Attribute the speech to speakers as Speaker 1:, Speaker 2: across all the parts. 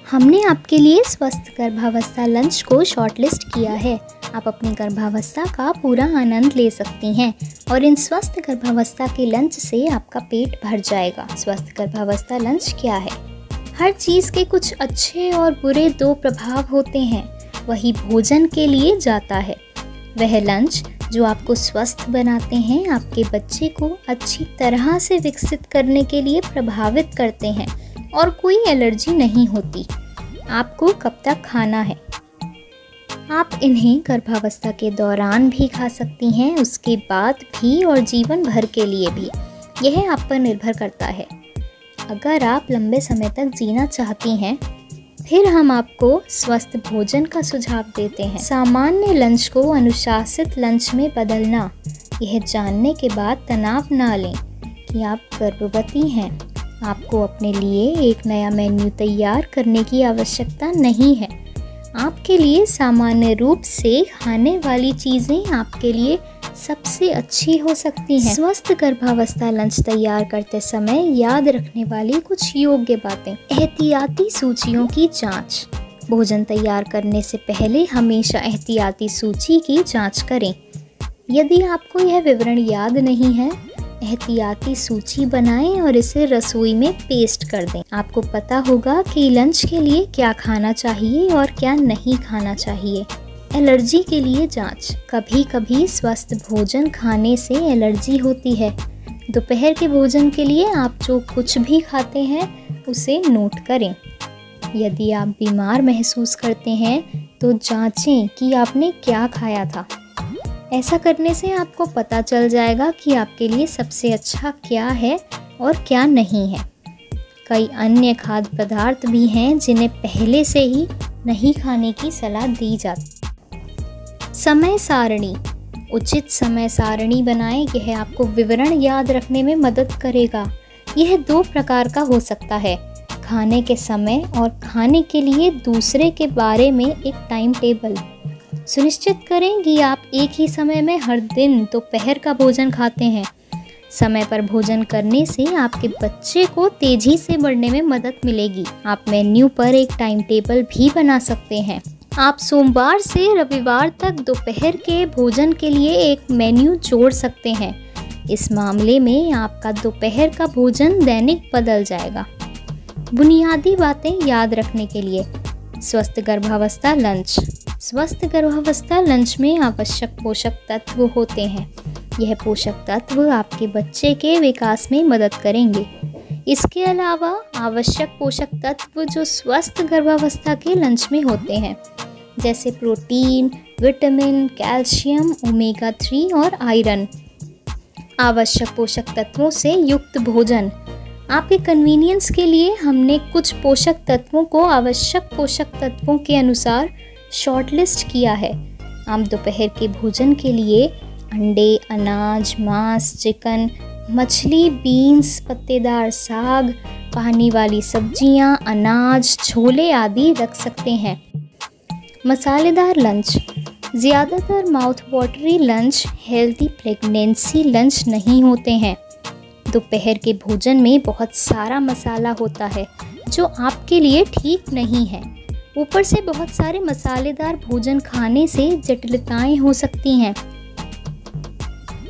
Speaker 1: हमने आपके लिए स्वस्थ गर्भावस्था लंच को शॉर्टलिस्ट किया है। आप अपनी गर्भावस्था का पूरा आनंद ले सकती हैं और इन स्वस्थ गर्भावस्था के लंच से आपका पेट भर जाएगा। स्वस्थ गर्भावस्था लंच क्या है? हर चीज़ के कुछ अच्छे और बुरे दो प्रभाव होते हैं, वही भोजन के लिए जाता है। वह लंच जो आपको स्वस्थ बनाते हैं, आपके बच्चे को अच्छी तरह से विकसित करने के लिए प्रभावित करते हैं और कोई एलर्जी नहीं होती। आपको कब तक खाना है? आप इन्हें गर्भावस्था के दौरान भी खा सकती हैं, उसके बाद भी और जीवन भर के लिए भी। यह आप पर निर्भर करता है। अगर आप लंबे समय तक जीना चाहती हैं, फिर हम आपको स्वस्थ भोजन का सुझाव देते हैं। सामान्य लंच को अनुशासित लंच में बदलना। यह जानने के बाद तनाव ना लें कि आप गर्भवती हैं। आपको अपने लिए एक नया मेन्यू तैयार करने की आवश्यकता नहीं है। आपके लिए सामान्य रूप से खाने वाली चीज़ें आपके लिए सबसे अच्छी हो सकती हैं। स्वस्थ गर्भावस्था लंच तैयार करते समय याद रखने वाली कुछ योग्य बातें। एहतियाती सूचियों की जांच। भोजन तैयार करने से पहले हमेशा एहतियाती सूची की जांच करें। यदि आपको यह विवरण याद नहीं है, एहतियाती सूची बनाएं और इसे रसोई में पेस्ट कर दें। आपको पता होगा कि लंच के लिए क्या खाना चाहिए और क्या नहीं खाना चाहिए। एलर्जी के लिए जांच। कभी कभी स्वस्थ भोजन खाने से एलर्जी होती है। दोपहर के भोजन के लिए आप जो कुछ भी खाते हैं उसे नोट करें। यदि आप बीमार महसूस करते हैं तो जांचें कि आपने क्या खाया था। ऐसा करने से आपको पता चल जाएगा कि आपके लिए सबसे अच्छा क्या है और क्या नहीं है। कई अन्य खाद्य पदार्थ भी हैं जिन्हें पहले से ही नहीं खाने की सलाह दी जाती। समय सारणी। उचित समय सारणी बनाएं। यह आपको विवरण याद रखने में मदद करेगा। यह 2 प्रकार का हो सकता है, खाने के समय और खाने के लिए दूसरे के बारे में एक टाइम टेबल। सुनिश्चित करें कि आप एक ही समय में हर दिन दोपहर का भोजन खाते हैं। समय पर भोजन करने से आपके बच्चे को तेजी से बढ़ने में मदद मिलेगी। आप मेन्यू पर एक टाइम टेबल भी बना सकते हैं। आप सोमवार से रविवार तक दोपहर के भोजन के लिए एक मेन्यू जोड़ सकते हैं। इस मामले में आपका दोपहर का भोजन दैनिक बदल जाएगा। बुनियादी बातें याद रखने के लिए। स्वस्थ गर्भावस्था लंच। स्वस्थ गर्भावस्था लंच में आवश्यक पोषक तत्व होते हैं। यह पोषक तत्व आपके बच्चे के विकास में मदद करेंगे। इसके अलावा आवश्यक पोषक तत्व जो स्वस्थ गर्भावस्था के लंच में होते हैं, जैसे प्रोटीन, विटामिन, कैल्शियम, ओमेगा 3 और आयरन। आवश्यक पोषक तत्वों से युक्त भोजन। आपके कन्वीनियंस के लिए हमने कुछ पोषक तत्वों को आवश्यक पोषक तत्वों के अनुसार शॉर्टलिस्ट किया है। आप दोपहर के भोजन के लिए अंडे, अनाज, मांस, चिकन, मछली, बीन्स, पत्तेदार साग, पानी वाली सब्जियां, अनाज, छोले आदि रख सकते हैं। मसालेदार लंच। ज़्यादातर mouth watery lunch healthy pregnancy lunch नहीं होते हैं। दोपहर के भोजन में बहुत सारा मसाला होता है जो आपके लिए ठीक नहीं है। ऊपर से बहुत सारे मसालेदार भोजन खाने से जटिलताएं हो सकती हैं।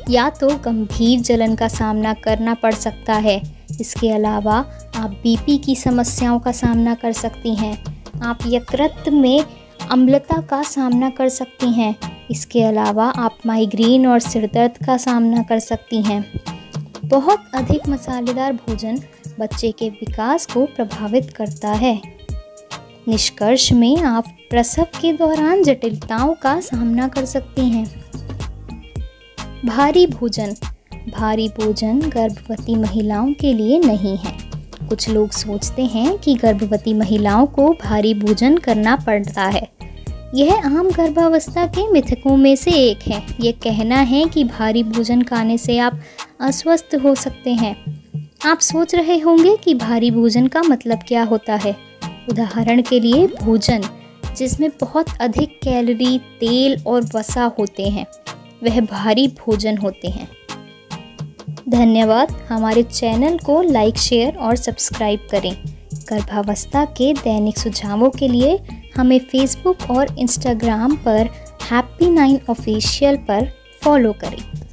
Speaker 1: या तो गंभीर जलन का सामना करना पड़ सकता है। इसके अलावा आप बीपी की समस्याओं का सामना कर सकती हैं। आप यकृत में अम्लता का सामना कर सकती हैं। इसके अलावा आप माइग्रेन और सिरदर्द का सामना कर सकती हैं। बहुत अधिक मसालेदार भोजन बच्चे के विकास को प्रभावित करता है। निष्कर्ष में आप प्रसव के दौरान जटिलताओं का सामना कर सकती हैं। भारी भोजन। भारी भोजन गर्भवती महिलाओं के लिए नहीं है। कुछ लोग सोचते हैं कि गर्भवती महिलाओं को भारी भोजन करना पड़ता है। यह आम गर्भावस्था के मिथकों में से एक है। ये कहना है कि भारी भोजन खाने से आप अस्वस्थ हो सकते हैं। आप सोच रहे होंगे कि भारी भोजन का मतलब क्या होता है। उदाहरण के लिए भोजन जिसमें बहुत अधिक कैलोरी, तेल और वसा होते हैं, वह भारी भोजन होते हैं। धन्यवाद। हमारे चैनल को लाइक, शेयर और सब्सक्राइब करें। गर्भावस्था के दैनिक सुझावों के लिए हमें फेसबुक और इंस्टाग्राम पर हैप्पी 9 ऑफिशियल पर फॉलो करें।